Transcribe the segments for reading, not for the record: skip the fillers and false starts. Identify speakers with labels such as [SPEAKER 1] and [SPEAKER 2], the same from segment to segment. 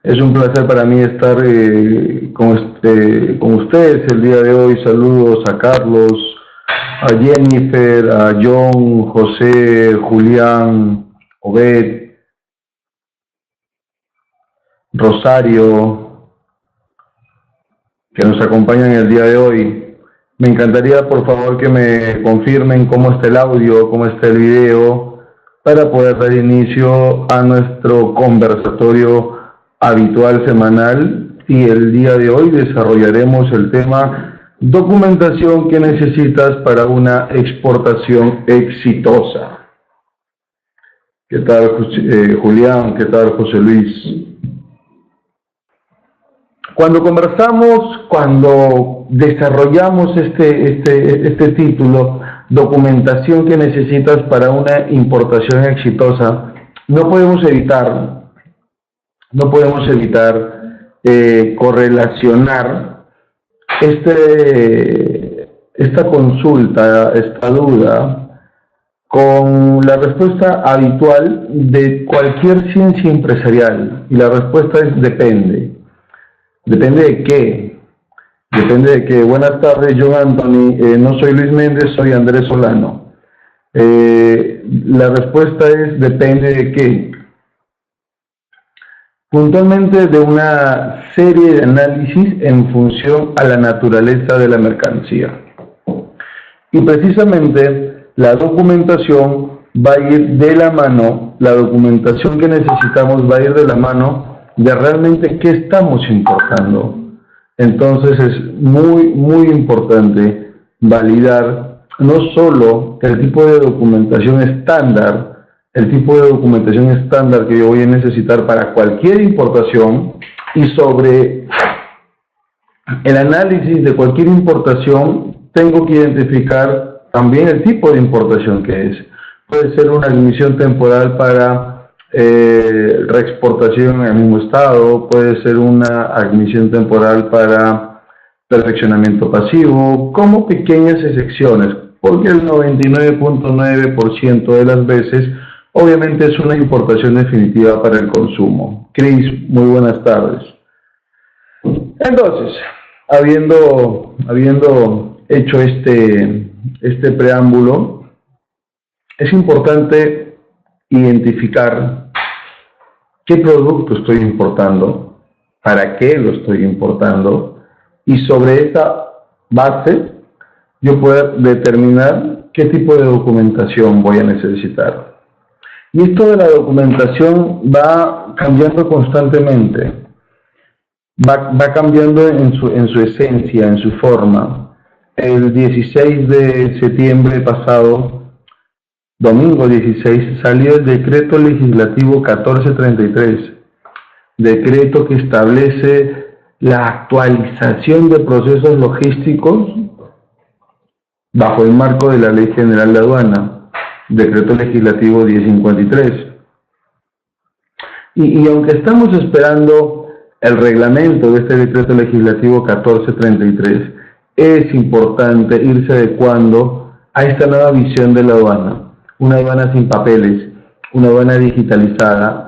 [SPEAKER 1] Es un placer para mí estar con ustedes el día de hoy. Saludos a Carlos, a Jennifer, a John, José, Julián, Obed, Rosario, que nos acompañan el día de hoy. Me encantaría, por favor, que me confirmen cómo está el audio, cómo está el video, para poder dar inicio a nuestro conversatorio habitual semanal, y el día de hoy desarrollaremos el tema documentación que necesitas para una exportación exitosa. ¿Qué tal, Julián? ¿Qué tal, José Luis? Cuando conversamos, cuando desarrollamos este título, documentación que necesitas para una importación exitosa, no podemos evitar correlacionar esta consulta, esta duda, con la respuesta habitual de cualquier ciencia empresarial. Y la respuesta es depende. ¿Depende de qué? Depende de qué. Buenas tardes, John Anthony. No soy Luis Méndez, soy Andrés Solano. La respuesta es depende de qué. Puntualmente de una serie de análisis en función a la naturaleza de la mercancía. Y precisamente la documentación va a ir de la mano, la documentación que necesitamos va a ir de la mano de realmente qué estamos importando. Entonces es muy importante validar no solo el tipo de documentación estándar, que yo voy a necesitar para cualquier importación, y sobre el análisis de cualquier importación tengo que identificar también el tipo de importación que es. Puede ser una admisión temporal para reexportación en el mismo estado, puede ser una admisión temporal para perfeccionamiento pasivo, como pequeñas excepciones, porque el 99.9% de las veces obviamente es una importación definitiva para el consumo. Cris, muy buenas tardes. Entonces, habiendo hecho este preámbulo, es importante identificar qué producto estoy importando, para qué lo estoy importando, y sobre esa base yo puedo determinar qué tipo de documentación voy a necesitar. Y esto de la documentación va cambiando constantemente, va cambiando en su esencia, en su forma. El 16 de septiembre pasado, domingo 16, salió el decreto legislativo 1433, decreto que establece la actualización de procesos logísticos bajo el marco de la Ley General de Aduana, decreto legislativo 1053. Y aunque estamos esperando el reglamento de este decreto legislativo 1433, es importante irse adecuando a esta nueva visión de la aduana, una aduana sin papeles, una aduana digitalizada.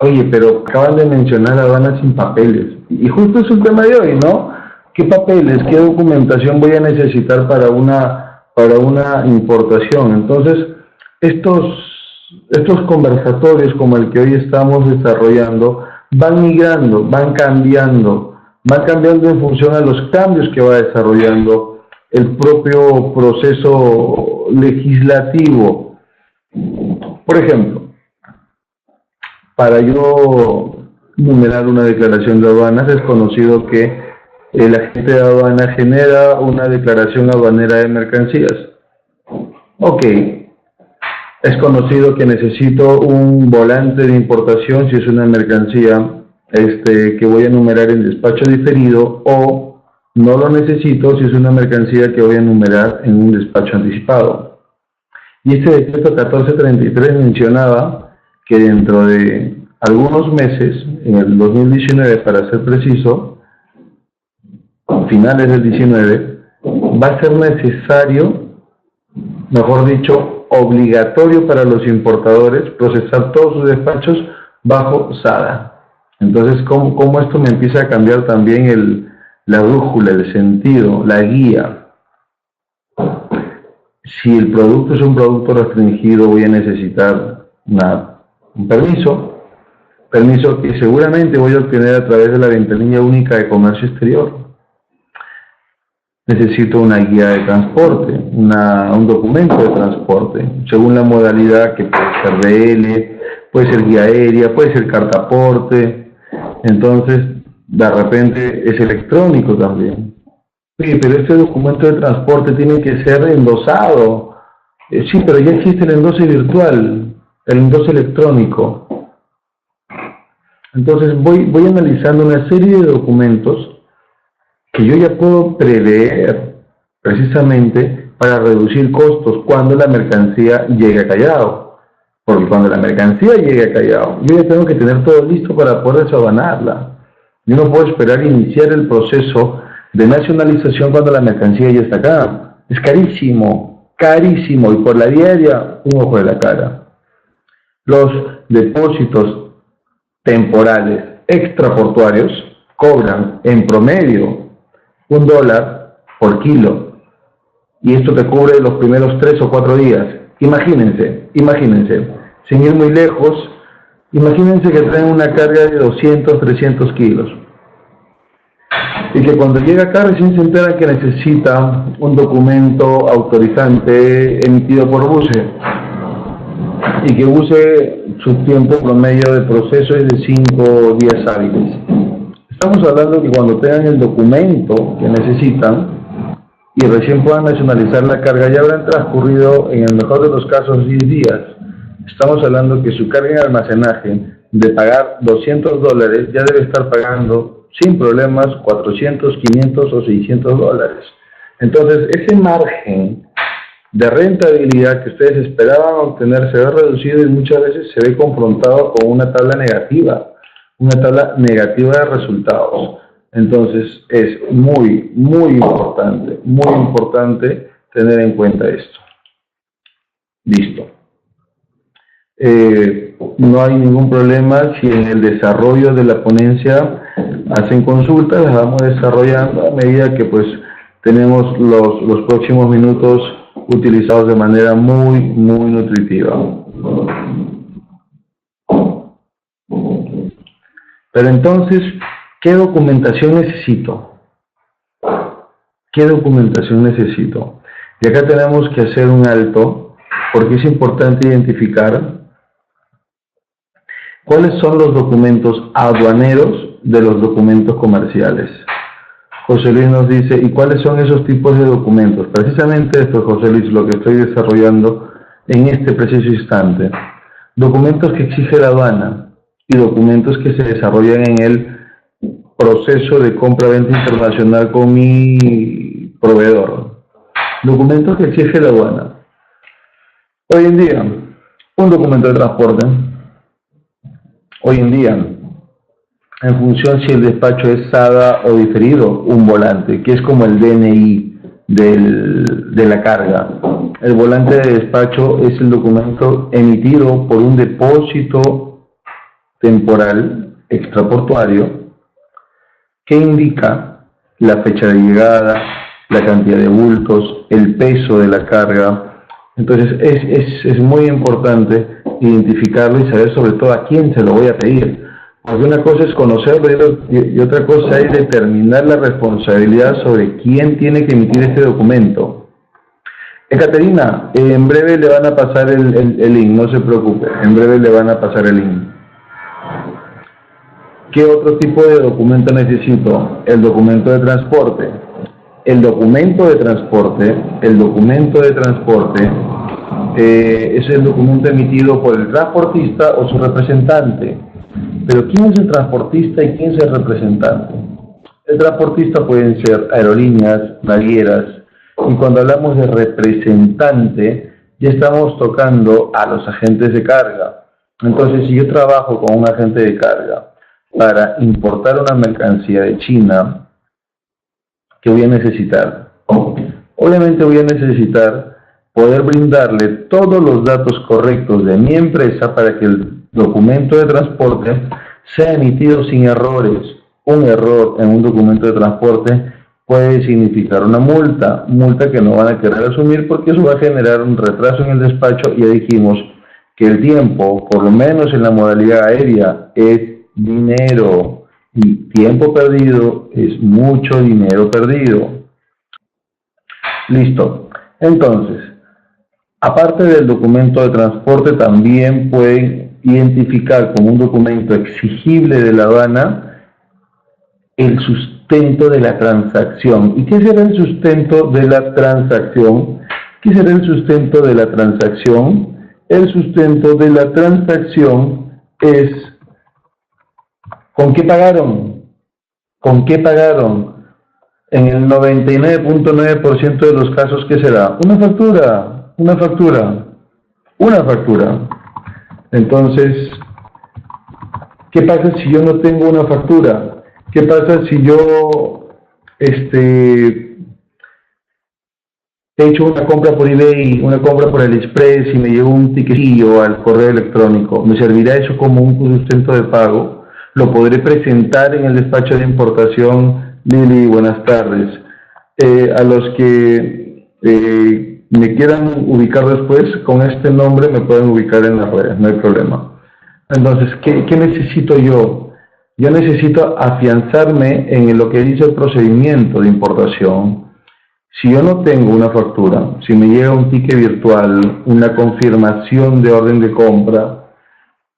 [SPEAKER 1] Oye, pero acaban de mencionar aduana sin papeles, y justo es el tema de hoy, ¿no? ¿Qué papeles, qué documentación voy a necesitar para una importación? Entonces, estos conversatorios como el que hoy estamos desarrollando van migrando, van cambiando en función a los cambios que va desarrollando el propio proceso legislativo. Por ejemplo, para yo numerar una declaración de aduanas es conocido que el agente de aduana genera una declaración aduanera de mercancías. Ok. Es conocido que necesito un volante de importación si es una mercancía que voy a numerar en despacho diferido, o no lo necesito si es una mercancía que voy a numerar en un despacho anticipado. Y este decreto 1433 mencionaba que dentro de algunos meses, en el 2019 para ser preciso, finales del 19, va a ser necesario, mejor dicho, obligatorio para los importadores procesar todos sus despachos bajo SADA. Entonces, ¿cómo esto me empieza a cambiar también la brújula, el sentido, la guía? Si el producto es un producto restringido, voy a necesitar un permiso que seguramente voy a obtener a través de la ventanilla única de comercio exterior. Necesito una guía de transporte, un documento de transporte, según la modalidad, que puede ser DL, puede ser guía aérea, puede ser cartaporte. Entonces, de repente es electrónico también. Oye, pero este documento de transporte tiene que ser endosado. Sí, pero ya existe el endose virtual, el endose electrónico. Entonces voy analizando una serie de documentos que yo ya puedo prever precisamente para reducir costos cuando la mercancía llegue a Callao. Porque cuando la mercancía llegue a Callao, yo ya tengo que tener todo listo para poder desaduanarla. Yo no puedo esperar iniciar el proceso de nacionalización cuando la mercancía ya está acá. Es carísimo, carísimo, y por la diaria, un ojo de la cara. Los depósitos temporales extraportuarios cobran en promedio $1 por kilo, y esto te cubre los primeros 3 o 4 días. Imagínense, sin ir muy lejos, imagínense que traen una carga de 200, 300 kilos, y que cuando llega acá recién se entera que necesita un documento autorizante emitido por BUCE, y que BUCE, su tiempo promedio de proceso es de 5 días hábiles. Estamos hablando que cuando tengan el documento que necesitan y recién puedan nacionalizar la carga, ya habrán transcurrido, en el mejor de los casos, 10 días. Estamos hablando que su carga en almacenaje, de pagar $200, ya debe estar pagando sin problemas 400, 500 o $600. Entonces, ese margen de rentabilidad que ustedes esperaban obtener se ve reducido, y muchas veces se ve confrontado con una tabla negativa de resultados. Entonces es muy importante tener en cuenta esto. Listo. No hay ningún problema si en el desarrollo de la ponencia hacen consultas, las vamos desarrollando a medida que pues tenemos los próximos minutos utilizados de manera muy nutritiva. Pero entonces, ¿qué documentación necesito? ¿Qué documentación necesito? Y acá tenemos que hacer un alto, porque es importante identificar cuáles son los documentos aduaneros de los documentos comerciales. José Luis nos dice, ¿y cuáles son esos tipos de documentos? Precisamente esto, José Luis, lo que estoy desarrollando en este preciso instante. Documentos que exige la aduana y documentos que se desarrollan en el proceso de compra-venta internacional con mi proveedor. Documentos que exige la aduana. Hoy en día, un documento de transporte. Hoy en día, en función si el despacho es SADA o diferido, un volante, que es como el DNI de la carga. El volante de despacho es el documento emitido por un depósito temporal extraportuario que indica la fecha de llegada, la cantidad de bultos, el peso de la carga. Entonces es muy importante identificarlo y saber sobre todo a quién se lo voy a pedir. Porque una cosa es conocerlo y otra cosa es determinar la responsabilidad sobre quién tiene que emitir este documento. Caterina, en breve le van a pasar el link, no se preocupe, en breve le van a pasar el link. ¿Qué otro tipo de documento necesito? El documento de transporte. El documento de transporte es el documento emitido por el transportista o su representante. Pero ¿quién es el transportista y quién es el representante? El transportista pueden ser aerolíneas, navieras, y cuando hablamos de representante, ya estamos tocando a los agentes de carga. Entonces, si yo trabajo con un agente de carga para importar una mercancía de China, ¿qué voy a necesitar? Obviamente voy a necesitar poder brindarle todos los datos correctos de mi empresa para que el documento de transporte sea emitido sin errores. Un error en un documento de transporte puede significar una multa que no van a querer asumir porque eso va a generar un retraso en el despacho. Y ya dijimos que el tiempo, por lo menos en la modalidad aérea, es dinero y tiempo perdido es mucho dinero perdido. Listo. Entonces, aparte del documento de transporte, también pueden identificar como un documento exigible de la aduana el sustento de la transacción. ¿Y qué será el sustento de la transacción? ¿Qué será el sustento de la transacción? El sustento de la transacción es ¿con qué pagaron? ¿Con qué pagaron? En el 99.9% de los casos, ¿qué será? Una factura, una factura, una factura. Entonces, ¿qué pasa si yo no tengo una factura? ¿Qué pasa si yo he hecho una compra por eBay, una compra por AliExpress y me llegó un tiquetillo al correo electrónico? ¿Me servirá eso como un sustento de pago? ¿Lo podré presentar en el despacho de importación? Lili, buenas tardes. A los que me quieran ubicar después, con este nombre me pueden ubicar en las redes, no hay problema. Entonces, ¿qué necesito yo? Yo necesito afianzarme en lo que dice el procedimiento de importación. Si yo no tengo una factura, si me llega un ticket virtual, una confirmación de orden de compra,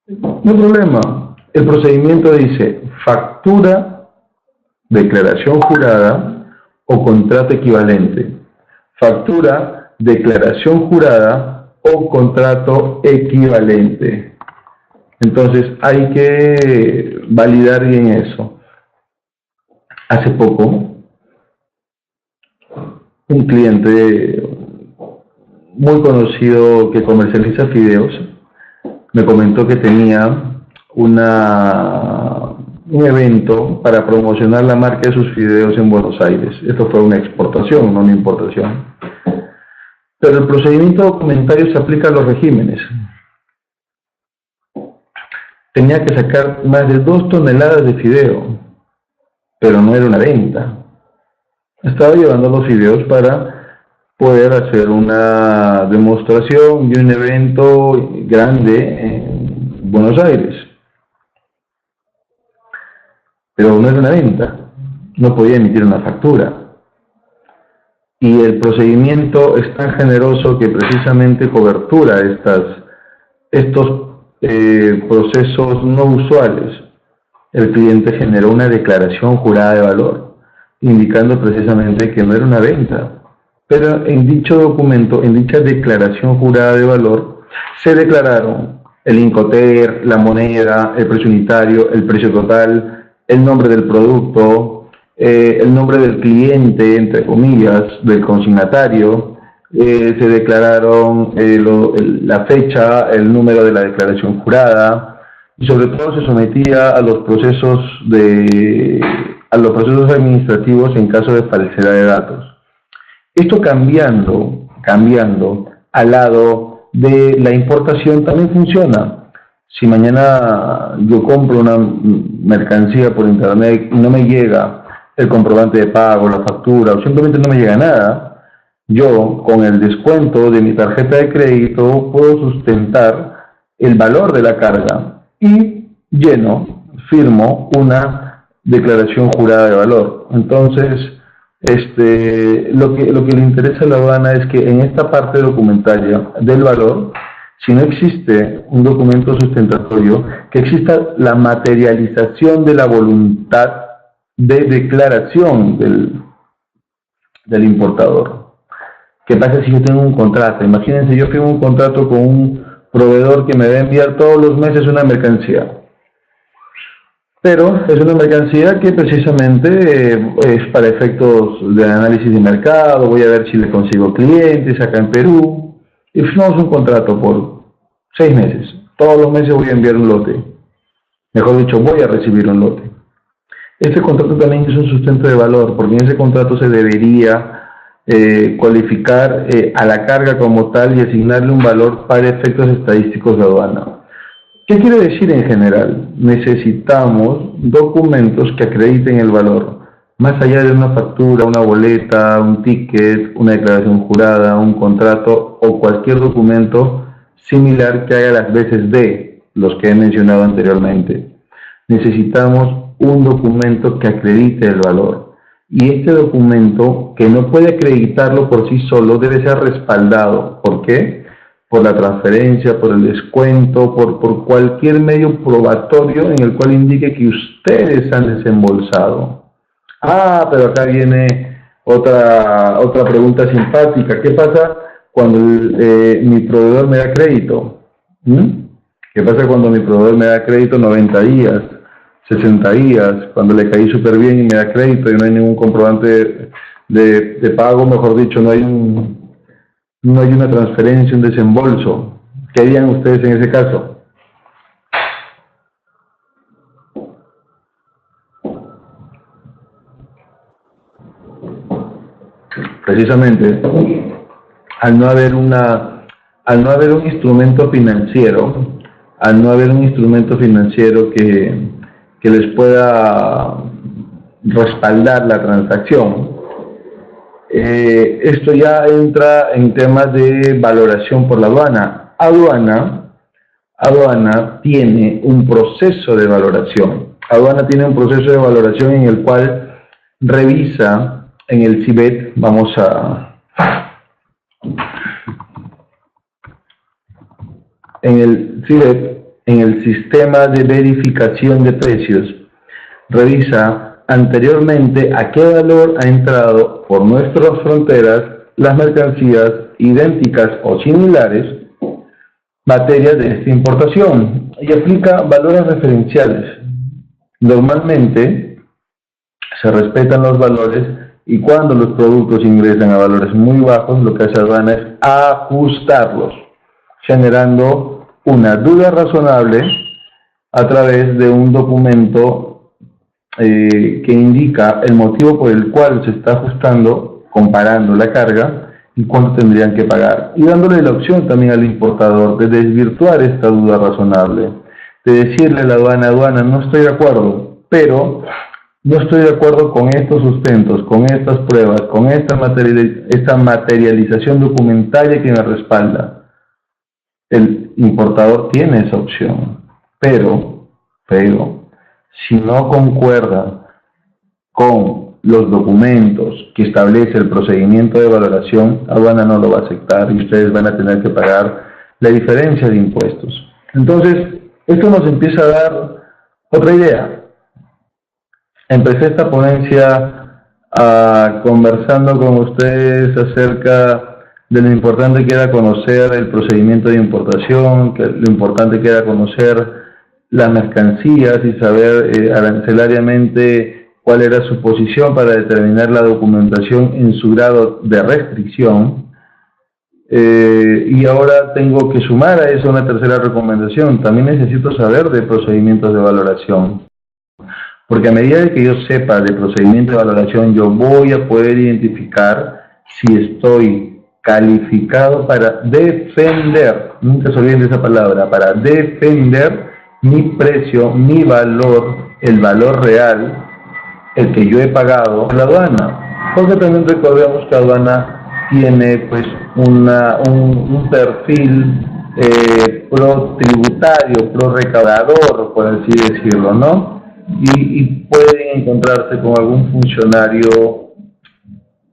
[SPEAKER 1] no hay problema. El procedimiento dice factura, declaración jurada o contrato equivalente. Factura, declaración jurada o contrato equivalente. Entonces hay que validar bien eso. Hace poco, un cliente muy conocido que comercializa fideos me comentó que tenía un evento para promocionar la marca de sus fideos en Buenos Aires. Esto fue una exportación, no una importación. Pero el procedimiento documentario se aplica a los regímenes. Tenía que sacar más de 2 toneladas de fideo, pero no era una venta. Estaba llevando los fideos para poder hacer una demostración de un evento grande en Buenos Aires. Pero no era una venta, no podía emitir una factura. Y el procedimiento es tan generoso que precisamente cobertura estos procesos no usuales. El cliente generó una declaración jurada de valor, indicando precisamente que no era una venta. Pero en dicho documento, en dicha declaración jurada de valor, se declararon el Incoterm, la moneda, el precio unitario, el precio total, el nombre del producto, el nombre del cliente, entre comillas, del consignatario, se declararon la fecha, el número de la declaración jurada, y sobre todo se sometía a los procesos administrativos en caso de falsedad de datos. Esto cambiando al lado de la importación también funciona. Si mañana yo compro una mercancía por internet y no me llega el comprobante de pago, la factura, o simplemente no me llega nada, yo con el descuento de mi tarjeta de crédito puedo sustentar el valor de la carga y firmo una declaración jurada de valor. Entonces, lo que le interesa a la aduana es que en esta parte documentaria del valor, si no existe un documento sustentatorio, que exista la materialización de la voluntad de declaración del importador. ¿Qué pasa si yo tengo un contrato? Imagínense, yo tengo un contrato con un proveedor que me va a enviar todos los meses una mercancía. Pero es una mercancía que precisamente es para efectos de análisis de mercado, voy a ver si le consigo clientes acá en Perú. Y firmamos un contrato por 6 meses. Todos los meses voy a enviar un lote. Mejor dicho, voy a recibir un lote. Este contrato también es un sustento de valor, porque en ese contrato se debería cualificar a la carga como tal y asignarle un valor para efectos estadísticos de aduana. ¿Qué quiere decir en general? Necesitamos documentos que acrediten el valor, más allá de una factura, una boleta, un ticket, una declaración jurada, un contrato o cualquier documento similar que haga las veces de los que he mencionado anteriormente. Necesitamos un documento que acredite el valor. Y este documento, que no puede acreditarlo por sí solo, debe ser respaldado. ¿Por qué? Por la transferencia, por el descuento, por cualquier medio probatorio en el cual indique que ustedes han desembolsado. Ah, pero acá viene otra pregunta simpática. ¿Qué pasa cuando mi proveedor me da crédito? ¿Qué pasa cuando mi proveedor me da crédito 90 días, 60 días, cuando le caí súper bien y me da crédito y no hay ningún comprobante de pago, mejor dicho, no hay una transferencia, un desembolso? ¿Qué harían ustedes en ese caso? Precisamente, al no haber un instrumento financiero, que les pueda respaldar la transacción, esto ya entra en temas de valoración por la aduana. Aduana tiene un proceso de valoración. Aduana tiene un proceso de valoración en el cual revisa en el CIBET, en el sistema de verificación de precios, revisa anteriormente a qué valor ha entrado por nuestras fronteras las mercancías idénticas o similares, materias de esta importación, y aplica valores referenciales. Normalmente se respetan los valores, y cuando los productos ingresan a valores muy bajos, lo que hace aduana es ajustarlos, generando una duda razonable a través de un documento que indica el motivo por el cual se está ajustando, comparando la carga y cuánto tendrían que pagar, y dándole la opción también al importador de desvirtuar esta duda razonable, de decirle a la aduana, no estoy de acuerdo, pero no estoy de acuerdo con estos sustentos, con estas pruebas, con esta materialización documentaria que me respalda. El importador tiene esa opción, pero, si no concuerda con los documentos que establece el procedimiento de valoración, aduana no lo va a aceptar y ustedes van a tener que pagar la diferencia de impuestos. Entonces, esto nos empieza a dar otra idea. Empecé esta ponencia conversando con ustedes acerca de lo importante que era conocer el procedimiento de importación, lo importante que era conocer las mercancías y saber arancelariamente cuál era su posición para determinar la documentación en su grado de restricción. Y ahora tengo que sumar a eso una tercera recomendación. También necesito saber de procedimientos de valoración. Porque a medida de que yo sepa de procedimiento de valoración, yo voy a poder identificar si estoy calificado para defender, nunca se olviden de esa palabra, para defender mi precio, mi valor, el valor real, el que yo he pagado a la aduana. Porque también recordemos que la aduana tiene pues un perfil pro tributario, pro recaudador, por así decirlo, ¿no? Y pueden encontrarse con algún funcionario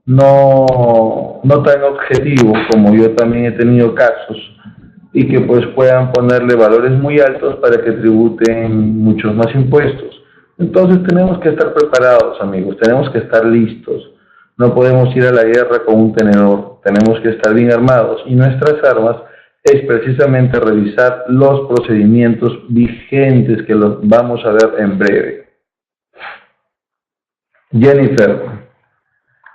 [SPEAKER 1] no tan objetivo, como yo también he tenido casos, y que pues puedan ponerle valores muy altos para que tributen muchos más impuestos. Entonces tenemos que estar preparados, amigos, tenemos que estar listos. No podemos ir a la guerra con un tenedor, tenemos que estar bien armados, y nuestras armas es precisamente revisar los procedimientos vigentes que los vamos a ver en breve. Jennifer,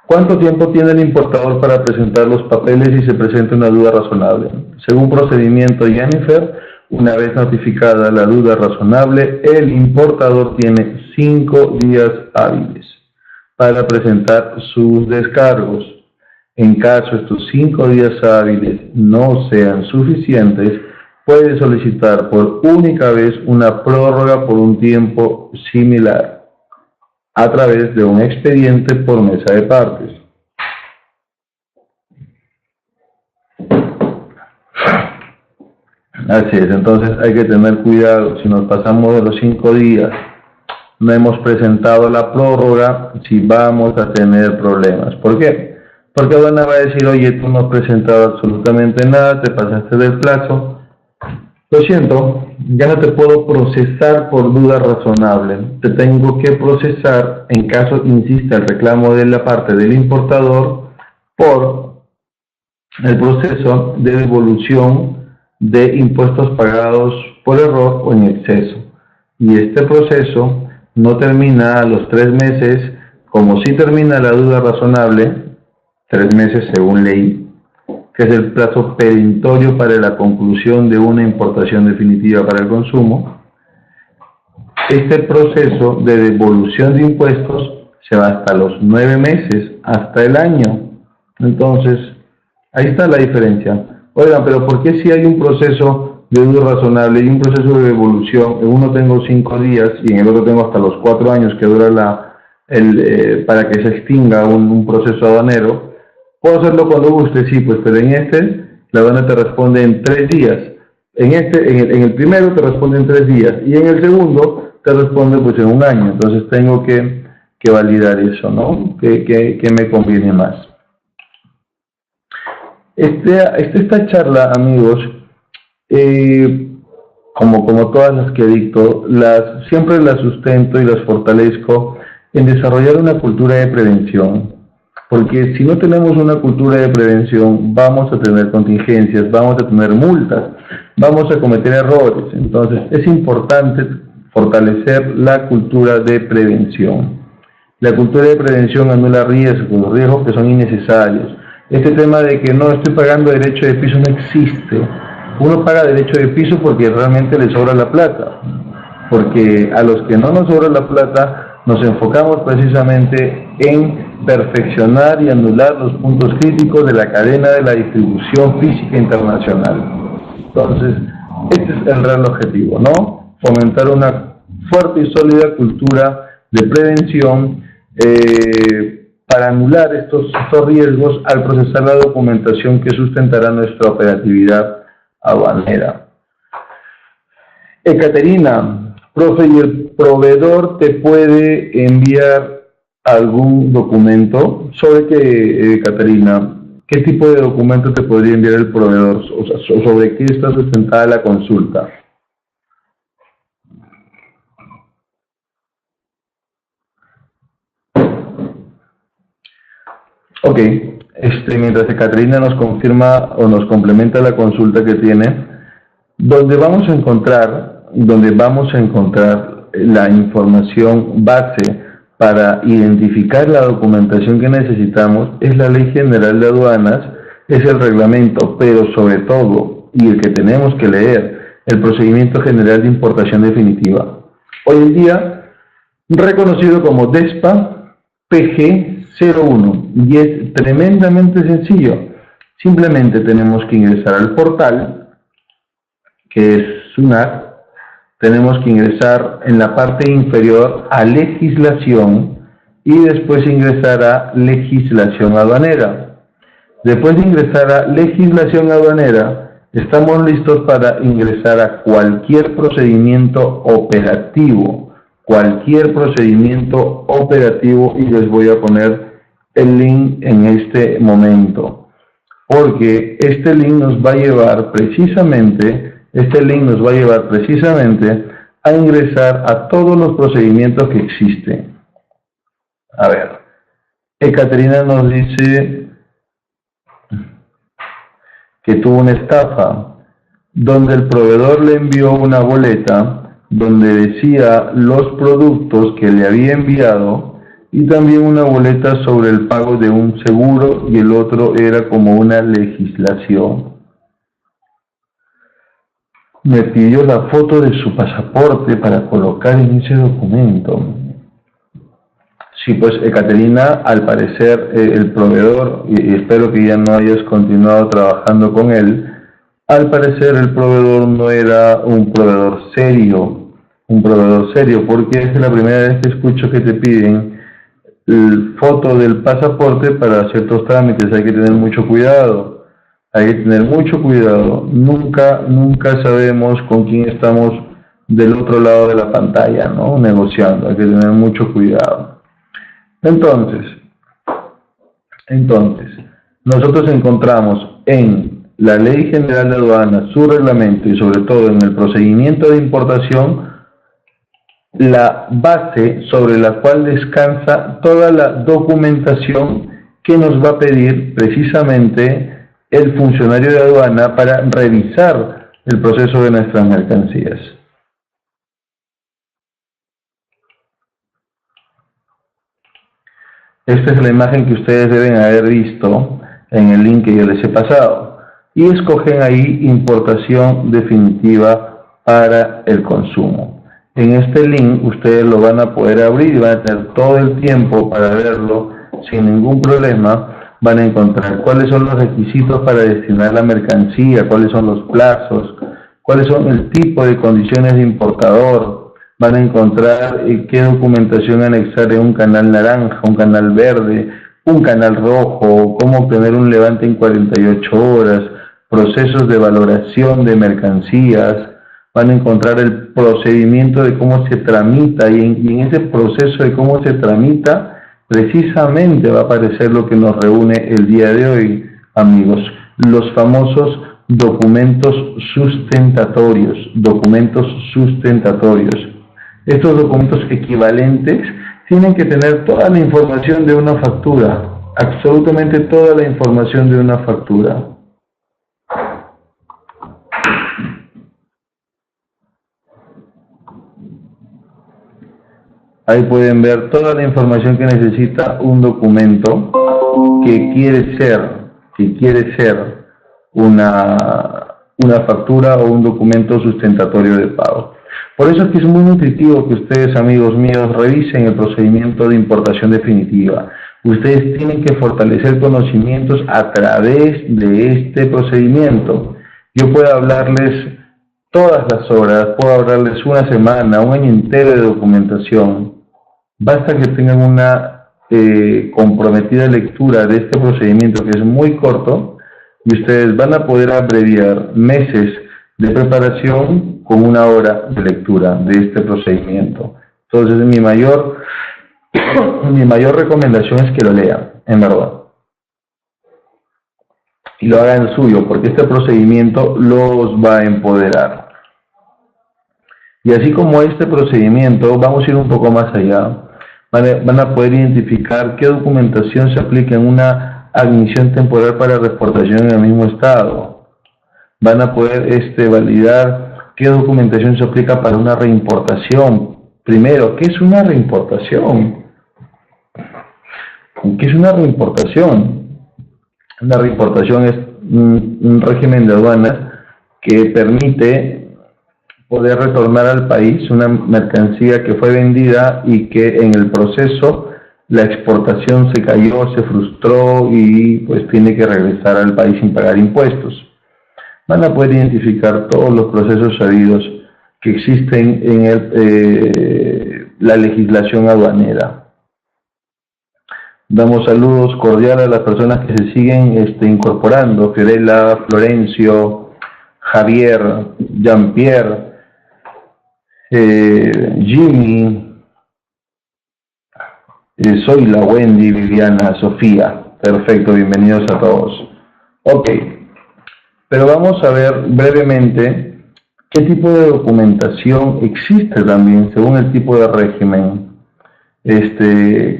[SPEAKER 1] ¿cuánto tiempo tiene el importador para presentar los papeles si se presenta una duda razonable? Según procedimiento Jennifer, una vez notificada la duda razonable, el importador tiene 5 días hábiles para presentar sus descargos. En caso estos 5 días hábiles no sean suficientes, puede solicitar por única vez una prórroga por un tiempo similar a través de un expediente por mesa de partes. Así es, entonces hay que tener cuidado. Si nos pasamos de los 5 días, no hemos presentado la prórroga, si vamos a tener problemas. ¿Por qué? Porque aduana va a decir, oye, tú no has presentado absolutamente nada, te pasaste del plazo. Lo siento, ya no te puedo procesar por duda razonable. Te tengo que procesar, en caso insista el reclamo de la parte del importador, por el proceso de devolución de impuestos pagados por error o en exceso. Y este proceso no termina a los 3 meses, como sí termina la duda razonable, 3 meses según ley, que es el plazo perentorio para la conclusión de una importación definitiva para el consumo. Este proceso de devolución de impuestos se va hasta los 9 meses, hasta el año. Entonces, ahí está la diferencia. Oigan, pero ¿por qué si hay un proceso de duda razonable y un proceso de devolución, en uno tengo 5 días y en el otro tengo hasta los 4 años que dura para que se extinga un proceso aduanero? Puedo hacerlo cuando guste, sí, pues, pero en este, la aduana te responde en 3 días. En el primero te responde en 3 días y en el segundo te responde pues en un año. Entonces tengo que validar eso, ¿no? ¿Qué me conviene más? Esta charla, amigos, como todas las que dicto, siempre las sustento y las fortalezco en desarrollar una cultura de prevención. Porque si no tenemos una cultura de prevención, vamos a tener contingencias, vamos a tener multas, vamos a cometer errores. Entonces, es importante fortalecer la cultura de prevención. La cultura de prevención anula riesgos, riesgos que son innecesarios. Este tema de que no estoy pagando derecho de piso no existe. Uno paga derecho de piso porque realmente le sobra la plata. Porque a los que no nos sobra la plata, nos enfocamos precisamente en perfeccionar y anular los puntos críticos de la cadena de la distribución física internacional. Entonces, este es el real objetivo, ¿no? Fomentar una fuerte y sólida cultura de prevención para anular estos riesgos al procesar la documentación que sustentará nuestra operatividad aduanera. Caterina, profe, ¿y el proveedor te puede enviar algún documento? ¿Sobre qué, Caterina? ¿Qué tipo de documento te podría enviar el proveedor? O sea, ¿sobre qué está sustentada la consulta? Ok, mientras que Caterina nos confirma o nos complementa la consulta que tiene, donde vamos a encontrar la información base para identificar la documentación que necesitamos es la Ley General de Aduanas, es el reglamento, pero sobre todo, y el que tenemos que leer, el Procedimiento General de Importación Definitiva. Hoy en día, reconocido como DESPA PG01, y es tremendamente sencillo. Simplemente tenemos que ingresar al portal, que es SUNAT. Tenemos que ingresar en la parte inferior a legislación y después ingresar a legislación aduanera. Después de ingresar a legislación aduanera, estamos listos para ingresar a cualquier procedimiento operativo. Cualquier procedimiento operativo, y les voy a poner el link en este momento. Porque este link nos va a llevar precisamente a ingresar a todos los procedimientos que existen. A ver, Caterina nos dice que tuvo una estafa, donde el proveedor le envió una boleta donde decía los productos que le había enviado y también una boleta sobre el pago de un seguro, y el otro era como una legislación. Me pidió la foto de su pasaporte para colocar en ese documento. Sí, pues Caterina, al parecer el proveedor, y espero que ya no hayas continuado trabajando con él, al parecer el proveedor no era un proveedor serio, porque es la primera vez que escucho que te piden foto del pasaporte para ciertos trámites. Hay que tener mucho cuidado, nunca sabemos con quién estamos del otro lado de la pantalla, ¿no? Negociando, hay que tener mucho cuidado. Entonces, nosotros encontramos en la Ley General de Aduanas, su reglamento y sobre todo en el procedimiento de importación, la base sobre la cual descansa toda la documentación que nos va a pedir precisamente el funcionario de aduana para revisar el proceso de nuestras mercancías. Esta es la imagen que ustedes deben haber visto en el link que yo les he pasado. Y escogen ahí importación definitiva para el consumo. En este link ustedes lo van a poder abrir y van a tener todo el tiempo para verlo sin ningún problema. Van a encontrar cuáles son los requisitos para destinar la mercancía, cuáles son los plazos, cuáles son el tipo de condiciones de importador. Van a encontrar qué documentación anexar en un canal naranja, un canal verde, un canal rojo, cómo obtener un levante en 48 horas, procesos de valoración de mercancías. Van a encontrar el procedimiento de cómo se tramita y en ese proceso de cómo se tramita precisamente va a aparecer lo que nos reúne el día de hoy, amigos, los famosos documentos sustentatorios. Estos documentos equivalentes tienen que tener toda la información de una factura, absolutamente toda la información de una factura. Ahí pueden ver toda la información que necesita un documento que quiere ser una factura o un documento sustentatorio de pago. Por eso es que es muy nutritivo que ustedes, amigos míos, revisen el procedimiento de importación definitiva. Ustedes tienen que fortalecer conocimientos a través de este procedimiento. Yo puedo hablarles todas las horas, puedo hablarles una semana, un año entero de documentación. Basta que tengan una comprometida lectura de este procedimiento, que es muy corto, y ustedes van a poder abreviar meses de preparación con una hora de lectura de este procedimiento. Entonces, mi mayor recomendación es que lo lean, en verdad. Y lo hagan suyo, porque este procedimiento los va a empoderar. Y así como este procedimiento, vamos a ir un poco más allá. Van a poder identificar qué documentación se aplica en una admisión temporal para reexportación en el mismo estado. Van a poder validar qué documentación se aplica para una reimportación. Primero, ¿qué es una reimportación? ¿Qué es una reimportación? Una reimportación es un régimen de aduanas que permite poder retornar al país una mercancía que fue vendida y que en el proceso la exportación se cayó, se frustró y pues tiene que regresar al país sin pagar impuestos. Van a poder identificar todos los procesos sabidos que existen en la legislación aduanera. Damos saludos cordiales a las personas que se siguen incorporando: Fiorella, Florencio, Javier, Jean-Pierre, Jimmy, Zoila, Wendy, Viviana, Sofía. Perfecto, bienvenidos a todos. Ok, pero vamos a ver brevemente qué tipo de documentación existe también según el tipo de régimen.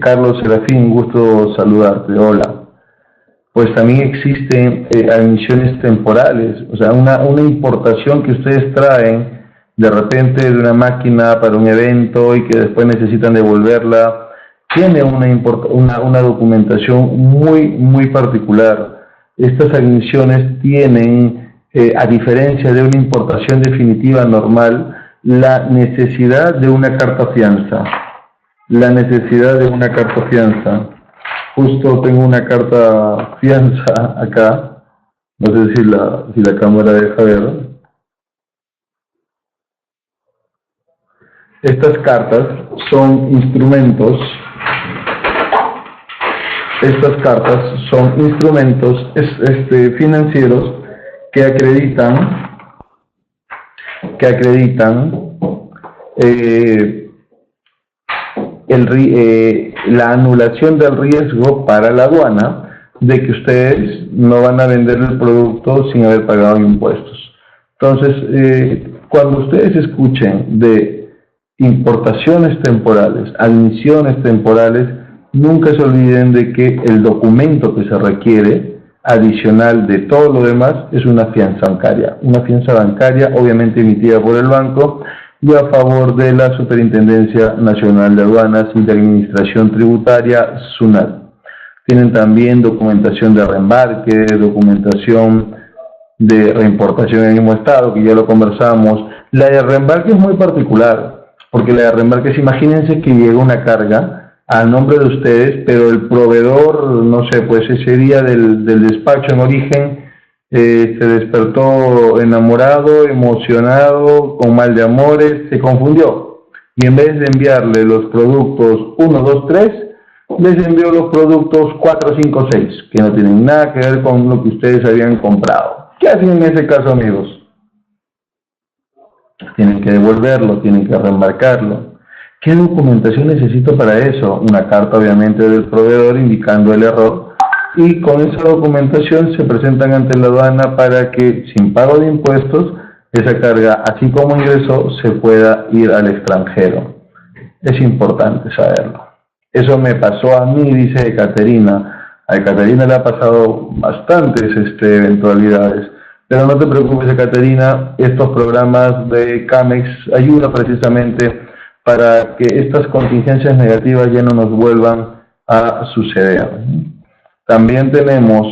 [SPEAKER 1] Carlos Serafín, gusto saludarte, hola. Pues también existen admisiones temporales, o sea, una importación que ustedes traen de repente de una máquina para un evento y que después necesitan devolverla, tiene una documentación muy particular. Estas admisiones tienen, a diferencia de una importación definitiva normal, la necesidad de una carta fianza. Justo tengo una carta fianza acá, No sé si la cámara deja ver. Estas cartas son instrumentos. Estas cartas son instrumentos financieros que acreditan la anulación del riesgo para la aduana de que ustedes no van a vender el producto sin haber pagado impuestos. Entonces, cuando ustedes escuchen de importaciones temporales, admisiones temporales, nunca se olviden de que el documento que se requiere, adicional de todo lo demás, es una fianza bancaria. Una fianza bancaria, obviamente emitida por el banco y a favor de la Superintendencia Nacional de Aduanas y de Administración Tributaria, SUNAT. Tienen también documentación de reembarque, documentación de reimportación en el mismo estado, que ya lo conversamos. La de reembarque es muy particular, porque la de reembarque es, imagínense que llega una carga a nombre de ustedes, pero el proveedor, no sé, pues ese día del despacho en origen, se despertó enamorado, emocionado, con mal de amores, se confundió. Y en vez de enviarle los productos 1, 2, 3, les envió los productos 4, 5, 6, que no tienen nada que ver con lo que ustedes habían comprado. ¿Qué hacen en ese caso, amigos? Tienen que devolverlo, tienen que reembarcarlo. ¿Qué documentación necesito para eso? Una carta, obviamente, del proveedor indicando el error, y con esa documentación se presentan ante la aduana para que, sin pago de impuestos, esa carga, así como ingresó, se pueda ir al extranjero. Es importante saberlo. Eso me pasó a mí, dice Ekaterina. A Ekaterina le ha pasado bastantes eventualidades. Pero no te preocupes, Ekaterina, estos programas de CAMEX ayudan precisamente para que estas contingencias negativas ya no nos vuelvan a suceder. También tenemos,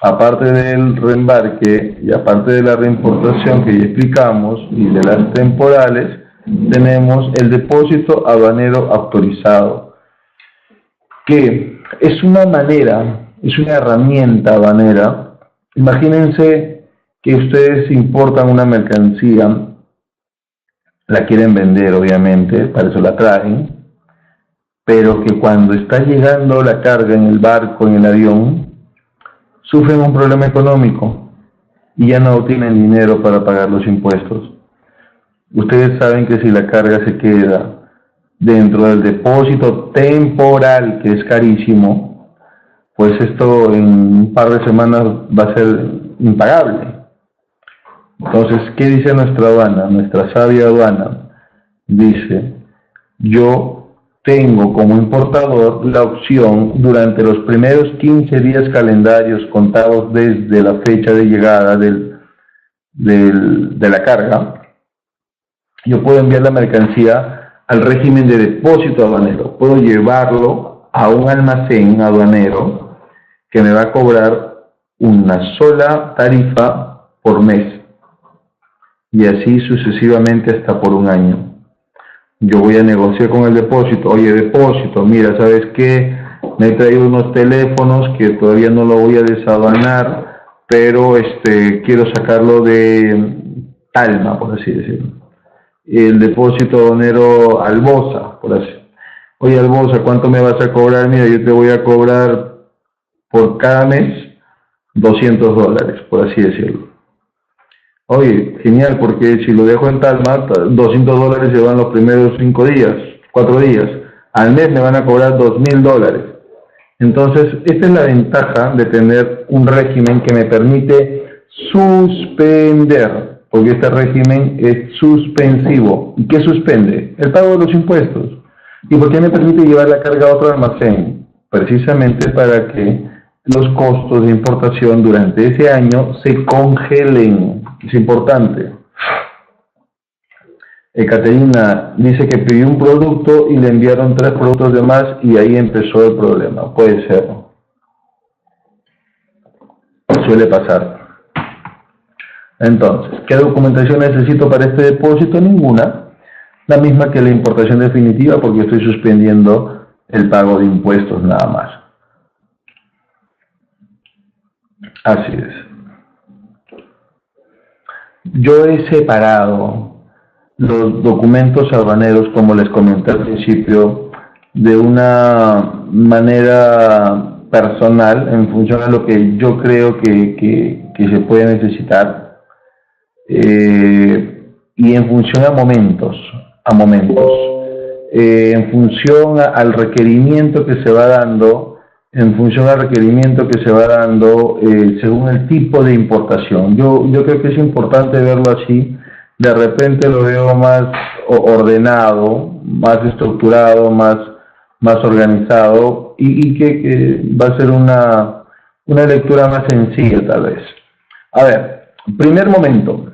[SPEAKER 1] aparte del reembarque y aparte de la reimportación que ya explicamos y de las temporales, tenemos el depósito aduanero autorizado, que es una manera, es una herramienta aduanera. Imagínense que ustedes importan una mercancía, la quieren vender, obviamente, para eso la traen, pero que cuando está llegando la carga en el barco, en el avión, sufren un problema económico y ya no tienen dinero para pagar los impuestos. Ustedes saben que si la carga se queda dentro del depósito temporal, que es carísimo, pues esto en un par de semanas va a ser impagable. Entonces, ¿qué dice nuestra aduana? Nuestra sabia aduana dice: yo tengo como importador la opción, durante los primeros 15 días calendarios contados desde la fecha de llegada de la carga, yo puedo enviar la mercancía al régimen de depósito aduanero. Puedo llevarlo a un almacén aduanero que me va a cobrar una sola tarifa por mes, y así sucesivamente hasta por un año. Yo voy a negociar con el depósito. Oye, depósito, mira, ¿sabes qué? Me he traído unos teléfonos que todavía no lo voy a desaduanar, pero quiero sacarlo de Talma, por así decirlo. El depósito aduanero Albosa, por así. Oye, Albosa, ¿cuánto me vas a cobrar? Mira, yo te voy a cobrar por cada mes $200, por así decirlo. Oye, genial, porque si lo dejo en Talma, $200 se van los primeros 5 días, 4 días. Al mes me van a cobrar $2.000. Entonces, esta es la ventaja de tener un régimen que me permite suspender, porque este régimen es suspensivo. ¿Y qué suspende? El pago de los impuestos. ¿Y por qué me permite llevar la carga a otro almacén? Precisamente para que los costos de importación durante ese año se congelen. Es importante. Ekaterina dice que pidió un producto y le enviaron 3 productos de más y ahí empezó el problema. Puede ser. Suele pasar. Entonces, ¿qué documentación necesito para este depósito? Ninguna. La misma que la importación definitiva, porque estoy suspendiendo el pago de impuestos nada más. Así es. Yo he separado los documentos aduaneros, como les comenté al principio, de una manera personal en función a lo que yo creo que se puede necesitar, y en función a momentos, en función al requerimiento que se va dando, en función al requerimiento que se va dando según el tipo de importación. Yo creo que es importante verlo así. De repente lo veo más ordenado, más estructurado, más organizado, y que va a ser una lectura más sencilla tal vez. A ver, primer momento,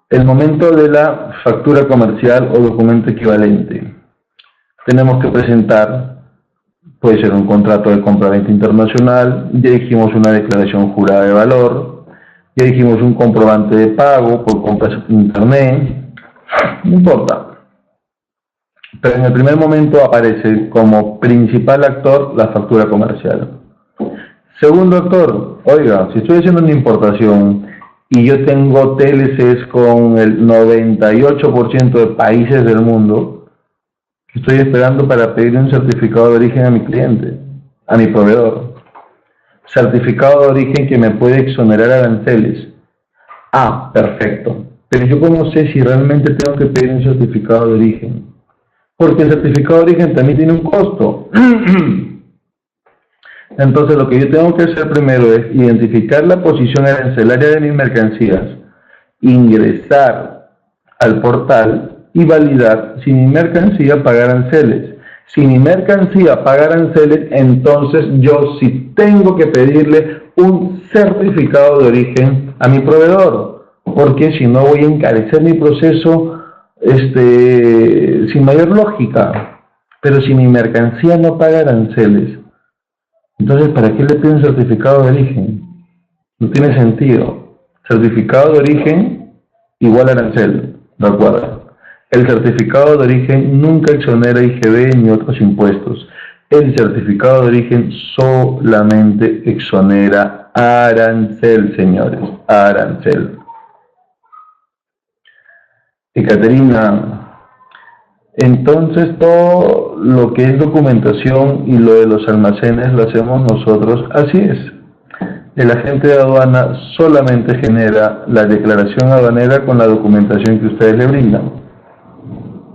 [SPEAKER 1] el momento de la factura comercial o documento equivalente. Tenemos que presentar, puede ser un contrato de compra-venta internacional, ya dijimos una declaración jurada de valor, ya dijimos un comprobante de pago por compras en internet, no importa. Pero en el primer momento aparece como principal actor la factura comercial. Segundo actor, oiga, si estoy haciendo una importación y yo tengo TLCs con el 98% de países del mundo, estoy esperando para pedir un certificado de origen a mi cliente, a mi proveedor. Certificado de origen que me puede exonerar aranceles. Ah, perfecto. Pero yo cómo sé si realmente tengo que pedir un certificado de origen, porque el certificado de origen también tiene un costo. Entonces lo que yo tengo que hacer primero es identificar la posición arancelaria de mis mercancías, ingresar al portal y validar si mi mercancía paga aranceles. Si mi mercancía paga aranceles, entonces yo sí tengo que pedirle un certificado de origen a mi proveedor, porque si no voy a encarecer mi proceso sin mayor lógica. Pero si mi mercancía no paga aranceles, entonces ¿para qué le pido un certificado de origen? No tiene sentido. Certificado de origen igual arancel, recuerda. El certificado de origen nunca exonera IGB ni otros impuestos. El certificado de origen solamente exonera arancel, señores, arancel. Caterina, entonces todo lo que es documentación y lo de los almacenes lo hacemos nosotros. Así es. El agente de aduana solamente genera la declaración aduanera con la documentación que ustedes le brindan.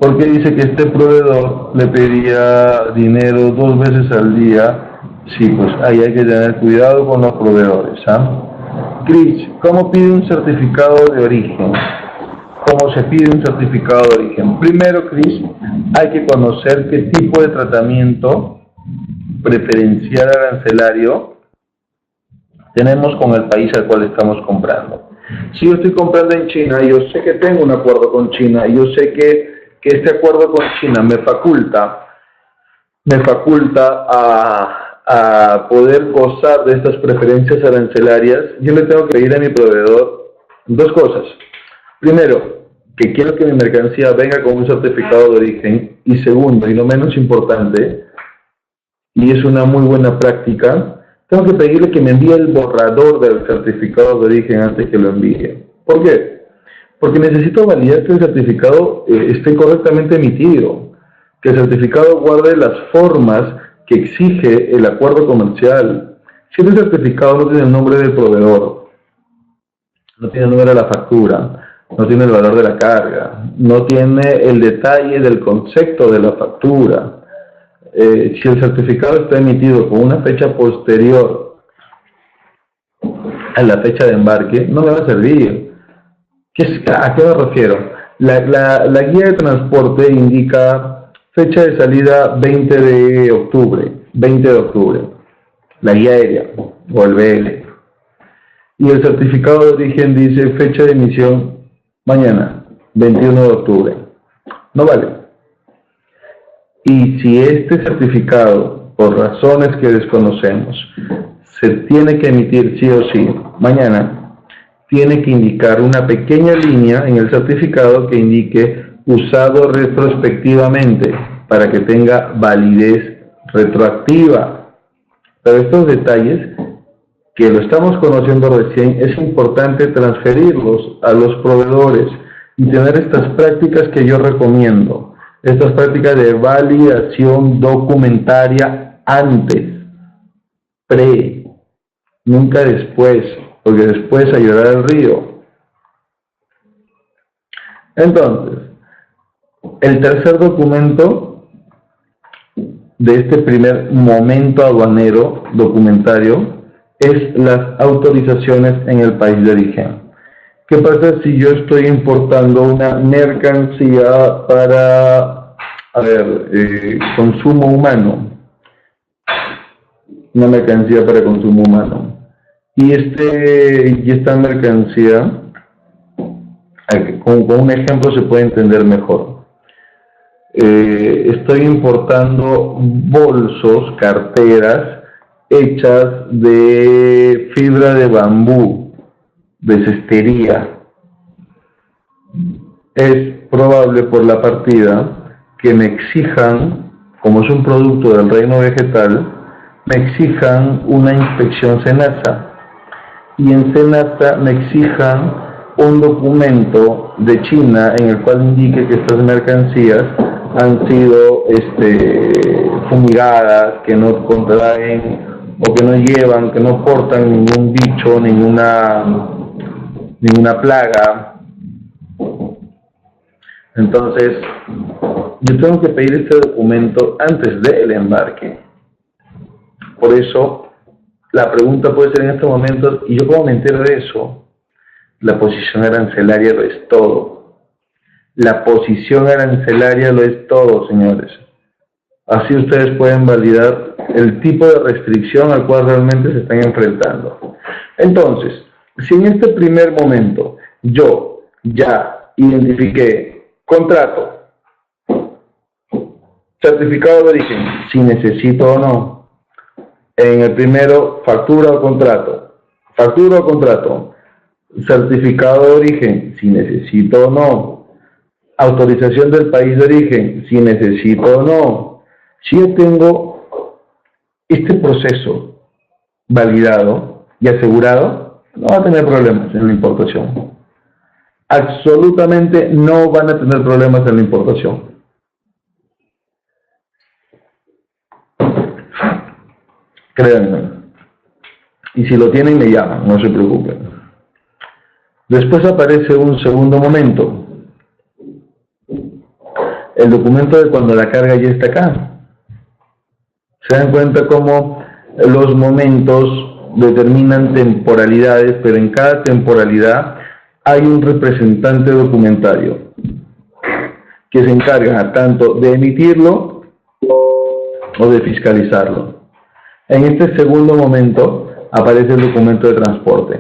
[SPEAKER 1] Porque dice que este proveedor le pedía dinero 2 veces al día. Sí, pues ahí hay que tener cuidado con los proveedores, ¿ah? Cris, ¿cómo pide un certificado de origen? ¿Cómo se pide un certificado de origen? Primero, Cris, hay que conocer qué tipo de tratamiento preferencial arancelario tenemos con el país al cual estamos comprando. Si yo estoy comprando en China, yo sé que tengo un acuerdo con China, y yo sé que este acuerdo con China me faculta a poder gozar de estas preferencias arancelarias, yo le tengo que pedir a mi proveedor 2 cosas. Primero, que quiero que mi mercancía venga con un certificado de origen, y segundo, y no menos importante, y es una muy buena práctica, tengo que pedirle que me envíe el borrador del certificado de origen antes que lo envíe. ¿Por qué? Porque necesito validar que el certificado esté correctamente emitido, que el certificado guarde las formas que exige el acuerdo comercial. Si el certificado no tiene el nombre del proveedor, no tiene el número de la factura, no tiene el valor de la carga, no tiene el detalle del concepto de la factura, si el certificado está emitido con una fecha posterior a la fecha de embarque, no me va a servir. ¿A qué me refiero? La guía de transporte indica fecha de salida 20 de octubre, la guía aérea o el BL. Y el certificado de origen dice fecha de emisión mañana, 21 de octubre. No vale. Y si este certificado, por razones que desconocemos, se tiene que emitir sí o sí mañana, tiene que indicar una pequeña línea en el certificado que indique usado retrospectivamente para que tenga validez retroactiva. Pero estos detalles que lo estamos conociendo recién, es importante transferirlos a los proveedores y tener estas prácticas que yo recomiendo, estas prácticas de validación documentaria antes, nunca después, porque después a llorar al río. Entonces, el tercer documento de este primer momento aduanero documentario es las autorizaciones en el país de origen. ¿Qué pasa si yo estoy importando una mercancía para, consumo humano? Una mercancía para consumo humano. Y esta mercancía, con un ejemplo se puede entender mejor. Estoy importando bolsos, carteras, hechas de fibra de bambú, de cestería. Es probable por la partida que me exijan, como es un producto del reino vegetal, me exijan una inspección SENASA. Y en SENASA me exijan un documento de China en el cual indique que estas mercancías han sido fumigadas, que no contraen o que no llevan, que no portan ningún bicho, ninguna plaga. Entonces, yo tengo que pedir este documento antes del embarque. Por eso, la pregunta puede ser en estos momentos, ¿y yo cómo me entero de eso? La posición arancelaria lo es todo. La posición arancelaria lo es todo, señores. Así ustedes pueden validar el tipo de restricción al cual realmente se están enfrentando. Entonces, si en este primer momento yo ya identifiqué contrato, certificado de origen, si necesito o no. En el primero, factura o contrato. Factura o contrato. Certificado de origen, si necesito o no. Autorización del país de origen, si necesito o no. Si yo tengo este proceso validado y asegurado, no va a tener problemas en la importación. Absolutamente no van a tener problemas en la importación. Créanme. Y si lo tienen, me llaman, no se preocupen. Después aparece un segundo momento. El documento de cuando la carga ya está acá. Se dan cuenta cómo los momentos determinan temporalidades, pero en cada temporalidad hay un representante documentario que se encarga tanto de emitirlo o de fiscalizarlo. En este segundo momento aparece el documento de transporte,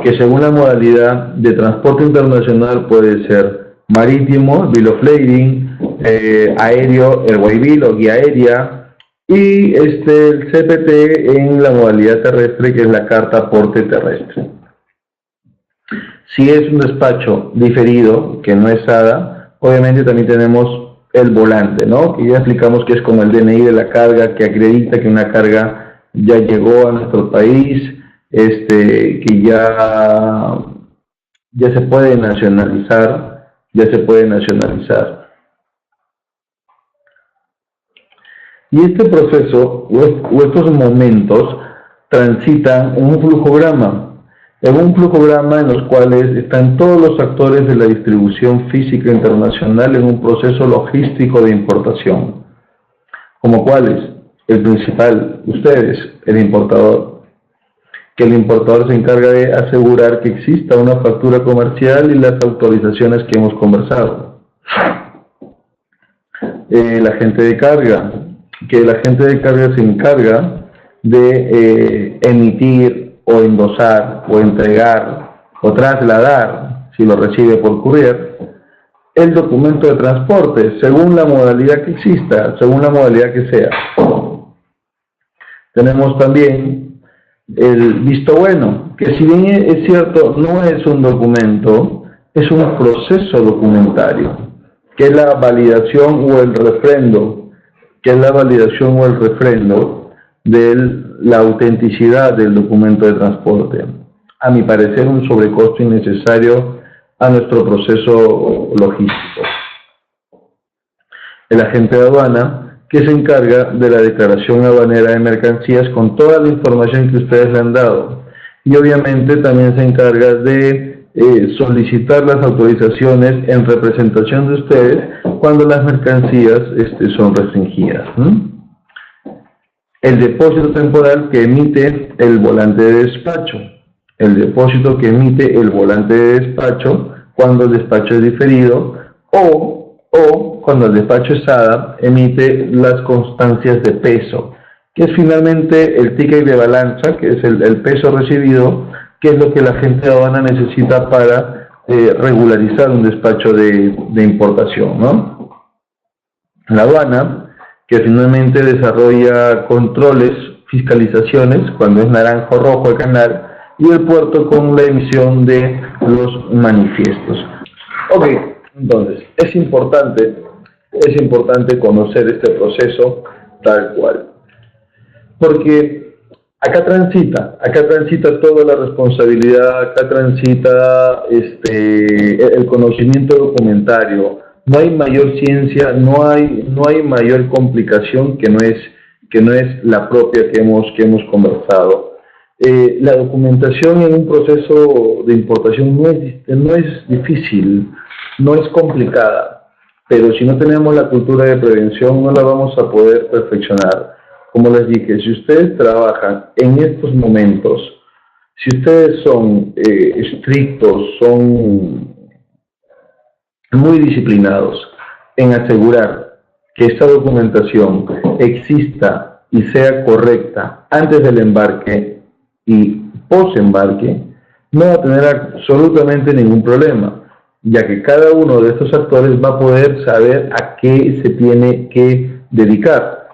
[SPEAKER 1] que según la modalidad de transporte internacional puede ser marítimo, bill of lading, aéreo, el waybill o guía aérea, y el CPT en la modalidad terrestre, que es la carta aporte terrestre. Si es un despacho diferido, que no es ADA, obviamente también tenemos el volante, ¿no? Que ya explicamos que es como el DNI de la carga, que acredita que una carga ya llegó a nuestro país, que ya se puede nacionalizar, Y este proceso, o estos momentos, transitan en un flujograma. En un flujograma en los cuales están todos los actores de la distribución física internacional en un proceso logístico de importación. ¿Como cuáles? El principal, ustedes, el importador. Que el importador se encarga de asegurar que exista una factura comercial y las autorizaciones que hemos conversado. El agente de carga, que el agente de carga se encarga de emitir o endosar, o entregar, o trasladar, si lo recibe por courier, el documento de transporte, según la modalidad que exista, según la modalidad que sea. Tenemos también el visto bueno, que si bien es cierto, no es un documento, es un proceso documentario, que es la validación o el refrendo, de la autenticidad del documento de transporte. A mi parecer, un sobrecosto innecesario a nuestro proceso logístico. El agente de aduana, que se encarga de la declaración aduanera de mercancías con toda la información que ustedes le han dado. Y obviamente también se encarga de solicitar las autorizaciones en representación de ustedes cuando las mercancías son restringidas. El depósito temporal que emite el volante de despacho. El depósito que emite el volante de despacho cuando el despacho es diferido o cuando el despacho SADA emite las constancias de peso, que es finalmente el ticket de balanza, que es el peso recibido, que es lo que la agente de aduana necesita para regularizar un despacho de importación, ¿no? La aduana, que finalmente desarrolla controles, fiscalizaciones, cuando es naranja o rojo el canal, y el puerto con la emisión de los manifiestos. Ok, entonces, es importante conocer este proceso tal cual, porque acá transita toda la responsabilidad, acá transita el conocimiento documentario. No hay mayor ciencia, no hay mayor complicación que no es la propia que hemos conversado. La documentación en un proceso de importación no es difícil, no es complicada, pero si no tenemos la cultura de prevención no la vamos a poder perfeccionar. Como les dije, si ustedes trabajan en estos momentos, si ustedes son estrictos, son muy disciplinados en asegurar que esta documentación exista y sea correcta antes del embarque y post-embarque, no va a tener absolutamente ningún problema, ya que cada uno de estos actores va a poder saber a qué se tiene que dedicar.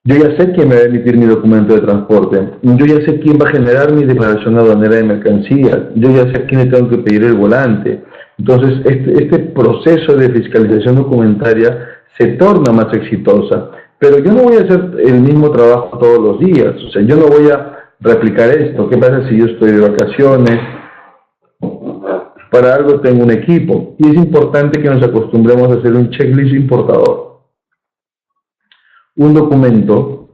[SPEAKER 1] Yo ya sé quién me va a emitir mi documento de transporte, yo ya sé quién va a generar mi declaración aduanera de mercancías, yo ya sé a quién le tengo que pedir el volante. Entonces, este proceso de fiscalización documentaria se torna más exitosa. Pero yo no voy a hacer el mismo trabajo todos los días, o sea, yo no voy a replicar esto. ¿Qué pasa si yo estoy de vacaciones? Para algo tengo un equipo, y es importante que nos acostumbremos a hacer un checklist importador. Un documento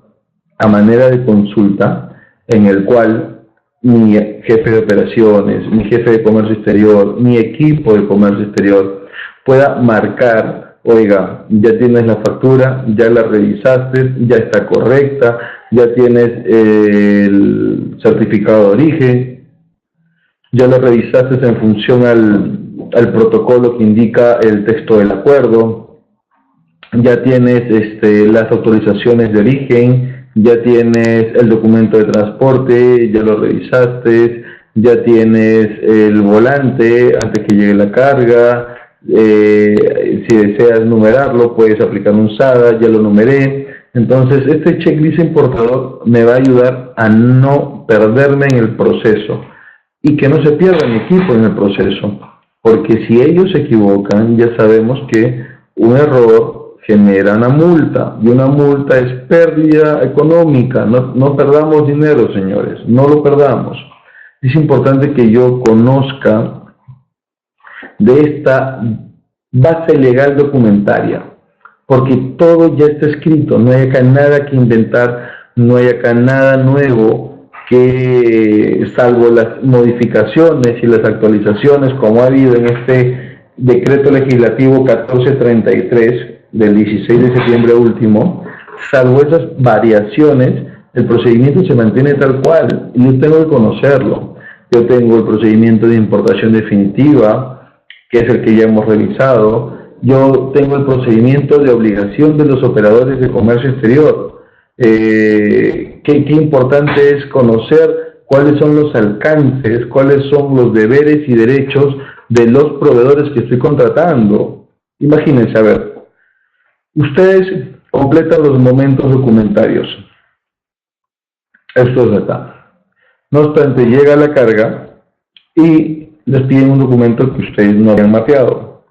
[SPEAKER 1] a manera de consulta en el cual mi jefe de operaciones, mi jefe de comercio exterior, mi equipo de comercio exterior pueda marcar: oiga, ya tienes la factura, ya la revisaste, ya está correcta, ya tienes el certificado de origen, ya la revisaste en función al protocolo que indica el texto del acuerdo, ya tienes las autorizaciones de origen, ya tienes el documento de transporte, ya lo revisaste, ya tienes el volante antes que llegue la carga, si deseas numerarlo puedes aplicar un SADA, ya lo numeré. Entonces este checklist importador me va a ayudar a no perderme en el proceso y que no se pierda mi equipo en el proceso, porque si ellos se equivocan, ya sabemos que un error genera una multa, y una multa es pérdida económica. No perdamos dinero, señores, no lo perdamos. Es importante que yo conozca de esta base legal documentaria, porque todo ya está escrito, no hay acá nada que inventar, no hay acá nada nuevo, que salvo las modificaciones y las actualizaciones como ha habido en este decreto legislativo 1433 del 16 de septiembre último. Salvo esas variaciones, el procedimiento se mantiene tal cual, y yo tengo que conocerlo. Yo tengo el procedimiento de importación definitiva, que es el que ya hemos revisado. Yo tengo el procedimiento de obligación de los operadores de comercio exterior. Qué importante es conocer cuáles son los alcances, cuáles son los deberes y derechos de los proveedores que estoy contratando. Imagínense, a ver, ustedes completan los momentos documentarios. Esto es acá. No obstante, llega la carga y les piden un documento que ustedes no habían mapeado.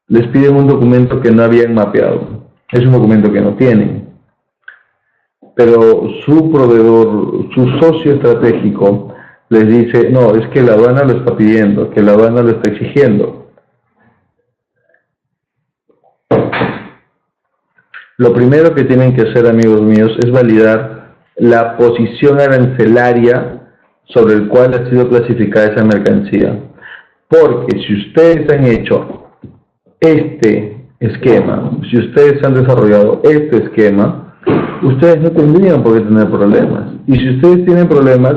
[SPEAKER 1] Les piden un documento que no habían mapeado. Es un documento que no tienen. pero su proveedor, su socio estratégico, les dice, no, es que la aduana lo está pidiendo, que la aduana lo está exigiendo. Lo primero que tienen que hacer, amigos míos, es validar la posición arancelaria sobre el cual ha sido clasificada esa mercancía. Porque si ustedes han hecho este esquema, si ustedes han desarrollado este esquema, ustedes no tendrían por qué tener problemas. Y si ustedes tienen problemas,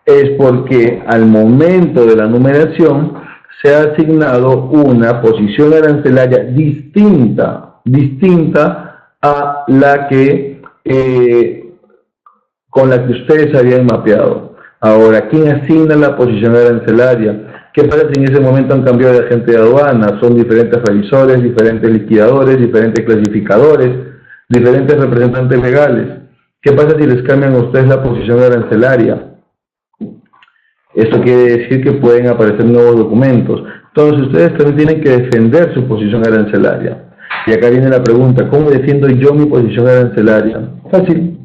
[SPEAKER 1] es porque al momento de la numeración se ha asignado una posición arancelaria distinta a la que con la que ustedes habían mapeado. Ahora, ¿quién asigna la posición arancelaria? ¿Qué pasa si en ese momento han cambiado de agente de aduana? Son diferentes revisores, diferentes liquidadores, diferentes clasificadores, diferentes representantes legales. ¿Qué pasa si les cambian a ustedes la posición arancelaria? Esto quiere decir que pueden aparecer nuevos documentos. Entonces, ustedes también tienen que defender su posición arancelaria. Y acá viene la pregunta, ¿cómo defiendo yo mi posición arancelaria? Fácil.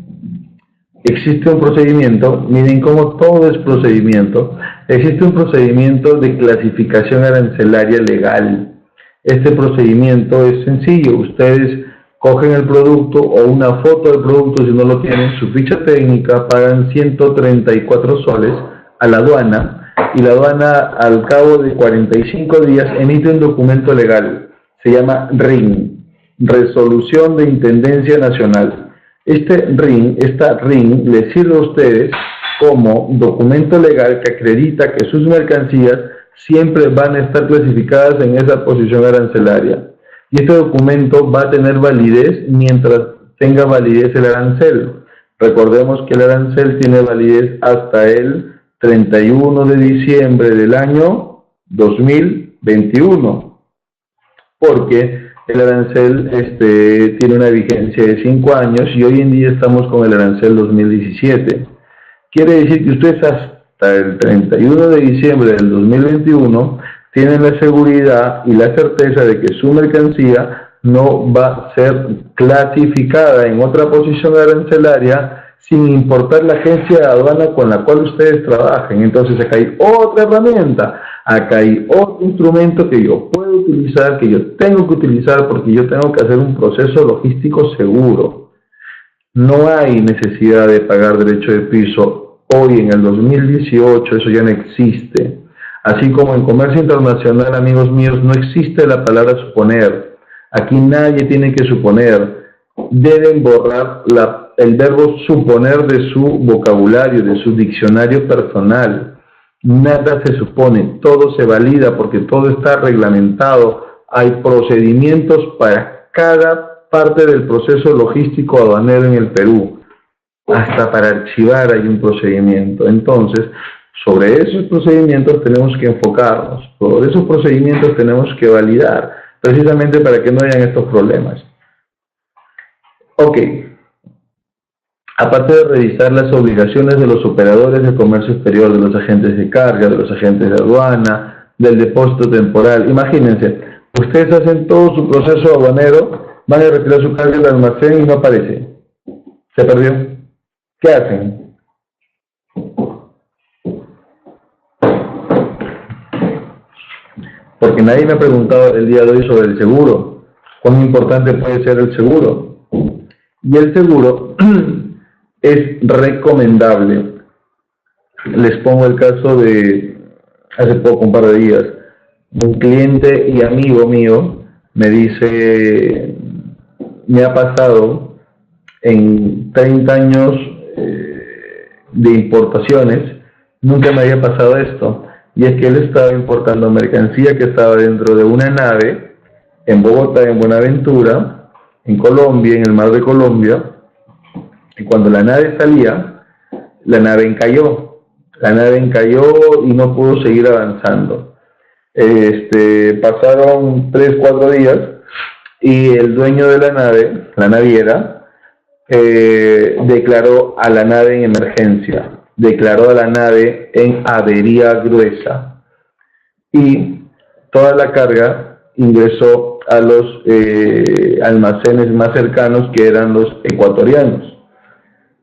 [SPEAKER 1] Existe un procedimiento, miren cómo todo es procedimiento. Existe un procedimiento de clasificación arancelaria legal. Este procedimiento es sencillo. Ustedes cogen el producto o una foto del producto, si no lo tienen, su ficha técnica, pagan 134 soles a la aduana, y la aduana al cabo de 45 días emite un documento legal. Se llama RIN, Resolución de Intendencia Nacional. Esta RIN les sirve a ustedes como documento legal que acredita que sus mercancías siempre van a estar clasificadas en esa posición arancelaria. Y este documento va a tener validez mientras tenga validez el arancel. Recordemos que el arancel tiene validez hasta el 31 de diciembre del año 2021. Porque el arancel tiene una vigencia de 5 años y hoy en día estamos con el arancel 2017. Quiere decir que ustedes hasta el 31 de diciembre del 2021 tienen la seguridad y la certeza de que su mercancía no va a ser clasificada en otra posición arancelaria sin importar la agencia de aduana con la cual ustedes trabajen. Entonces acá hay otra herramienta, acá hay otro instrumento que yo puedo utilizar, que yo tengo que utilizar porque yo tengo que hacer un proceso logístico seguro. No hay necesidad de pagar derecho de piso hoy en el 2018, eso ya no existe. Así como en comercio internacional, amigos míos, no existe la palabra suponer. Aquí nadie tiene que suponer. Deben borrar el verbo suponer de su vocabulario, de su diccionario personal. Nada se supone, todo se valida porque todo está reglamentado. Hay procedimientos para cada parte del proceso logístico aduanero en el Perú. Hasta para archivar hay un procedimiento. Entonces, sobre esos procedimientos tenemos que enfocarnos. Sobre esos procedimientos tenemos que validar, precisamente para que no hayan estos problemas. Ok. Aparte de revisar las obligaciones de los operadores de comercio exterior, de los agentes de carga, de los agentes de aduana, del depósito temporal, imagínense, ustedes hacen todo su proceso aduanero, van a retirar su carga del almacén y no aparece. Se perdió. ¿Qué hacen? Porque nadie me ha preguntado el día de hoy sobre el seguro. ¿Cuán importante puede ser el seguro? Y el seguro es recomendable. Les pongo el caso de hace poco, un par de días. Un cliente y amigo mío me dice, me ha pasado en 30 años de importaciones, nunca me había pasado esto. Y es que él estaba importando mercancía que estaba dentro de una nave en Bogotá, en Buenaventura, en Colombia, en el mar de Colombia. Y cuando la nave salía, la nave encalló. La nave encalló y no pudo seguir avanzando. Pasaron 3-4 días y el dueño de la nave, la naviera, declaró a la nave en emergencia, declaró a la nave en avería gruesa y toda la carga ingresó a los almacenes más cercanos, que eran los ecuatorianos.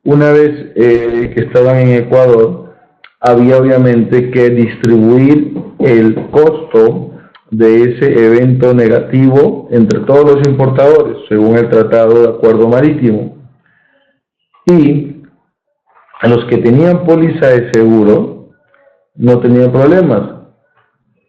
[SPEAKER 1] una vez que estaban en Ecuador, había obviamente que distribuir el costo de ese evento negativo entre todos los importadores, según el Tratado de Acuerdo Marítimo. Y a los que tenían póliza de seguro no tenían problemas,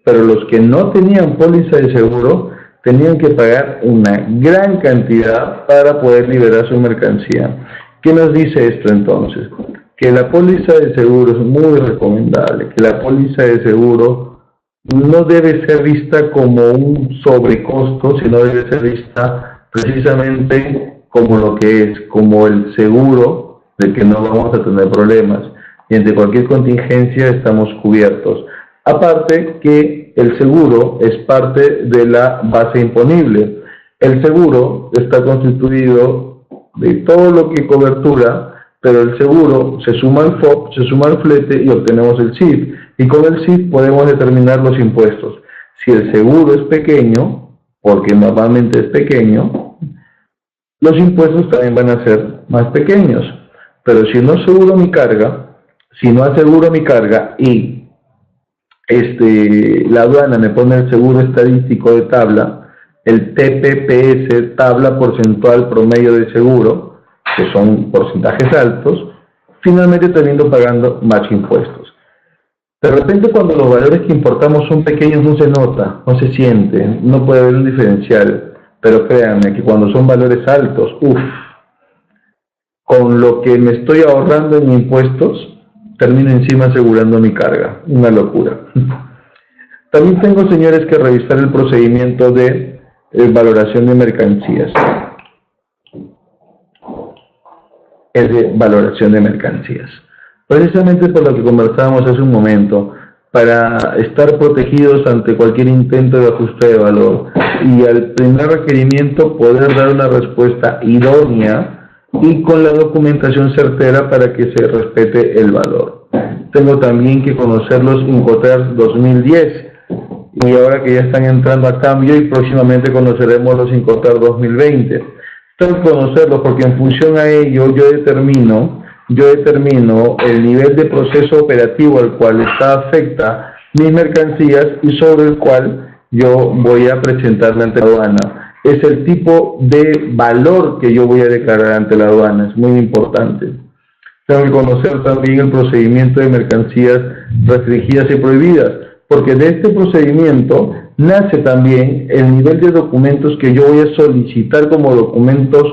[SPEAKER 1] pero los que no tenían póliza de seguro tenían que pagar una gran cantidad para poder liberar su mercancía. ¿Qué nos dice esto entonces? Que la póliza de seguro es muy recomendable, que la póliza de seguro no debe ser vista como un sobrecosto, sino debe ser vista precisamente como lo que es, como el seguro de que no vamos a tener problemas y ante cualquier contingencia estamos cubiertos. Aparte que el seguro es parte de la base imponible. El seguro está constituido de todo lo que cobertura, pero el seguro se suma al FOB, se suma al flete y obtenemos el CIF. Y con el CIF podemos determinar los impuestos. Si el seguro es pequeño, porque normalmente es pequeño, los impuestos también van a ser más pequeños. Pero si no aseguro mi carga, y la aduana me pone el seguro estadístico de tabla, el TPPS, tabla porcentual promedio de seguro, que son porcentajes altos, finalmente termino pagando más impuestos. De repente cuando los valores que importamos son pequeños no se nota, no se siente, no puede haber un diferencial, pero créanme que cuando son valores altos, con lo que me estoy ahorrando en impuestos, termino encima asegurando mi carga, una locura. También tengo, señores, que revisar el procedimiento de valoración de mercancías. Es de valoración de mercancías. Precisamente por lo que conversábamos hace un momento, para estar protegidos ante cualquier intento de ajuste de valor y al primer requerimiento poder dar una respuesta idónea y con la documentación certera para que se respete el valor. Tengo también que conocer los Incoterms 2010 y ahora que ya están entrando a cambio y próximamente conoceremos los Incoterms 2020. Tengo que conocerlos porque en función a ello yo determino el nivel de proceso operativo al cual afecta mis mercancías y sobre el cual yo voy a presentarme ante la aduana. Es el tipo de valor que yo voy a declarar ante la aduana, es muy importante. Tengo que conocer también el procedimiento de mercancías restringidas y prohibidas, porque de este procedimiento nace también el nivel de documentos que yo voy a solicitar como documentos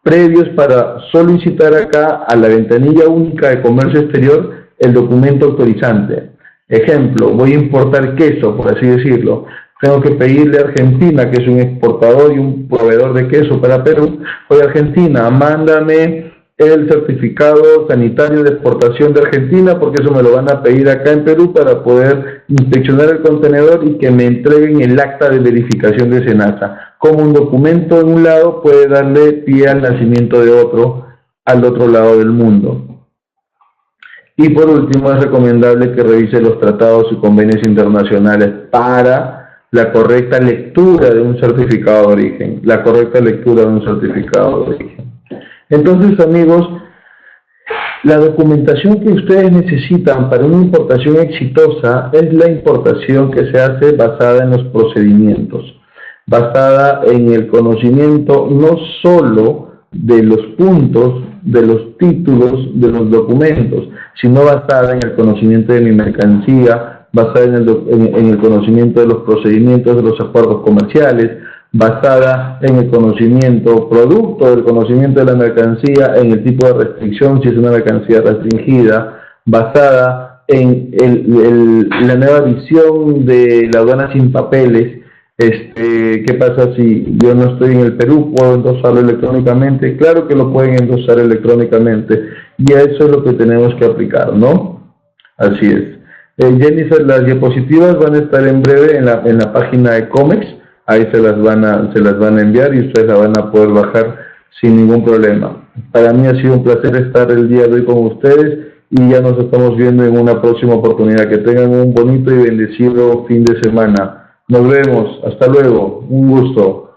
[SPEAKER 1] previos para solicitar acá a la ventanilla única de comercio exterior el documento autorizante. Ejemplo, voy a importar queso, por así decirlo. Tengo que pedirle a Argentina, que es un exportador y un proveedor de queso para Perú, oye Argentina, mándame el certificado sanitario de exportación de Argentina, porque eso me lo van a pedir acá en Perú para poder inspeccionar el contenedor y que me entreguen el acta de verificación de SENASA. Como un documento en un lado puede darle pie al nacimiento de otro al otro lado del mundo. Y por último, es recomendable que revise los tratados y convenios internacionales para la correcta lectura de un certificado de origen. Entonces, amigos, la documentación que ustedes necesitan para una importación exitosa es la importación que se hace basada en los procedimientos, basada en el conocimiento no solo de los puntos, de los títulos, de los documentos, sino basada en el conocimiento de mi mercancía, basada en el conocimiento de los procedimientos de los acuerdos comerciales, basada en el conocimiento, producto del conocimiento de la mercancía, en el tipo de restricción, si es una mercancía restringida, basada en la nueva visión de la aduana sin papeles. ¿Qué pasa si yo no estoy en el Perú? ¿Puedo endosarlo electrónicamente? Claro que lo pueden endosar electrónicamente y a eso es lo que tenemos que aplicar, ¿no? Así es. Jennifer, las diapositivas van a estar en breve en la página de COMEX. Ahí se las van a enviar y ustedes la van a poder bajar sin ningún problema. Para mí ha sido un placer estar el día de hoy con ustedes y ya nos estamos viendo en una próxima oportunidad. Que tengan un bonito y bendecido fin de semana. Nos vemos. Hasta luego. Un gusto.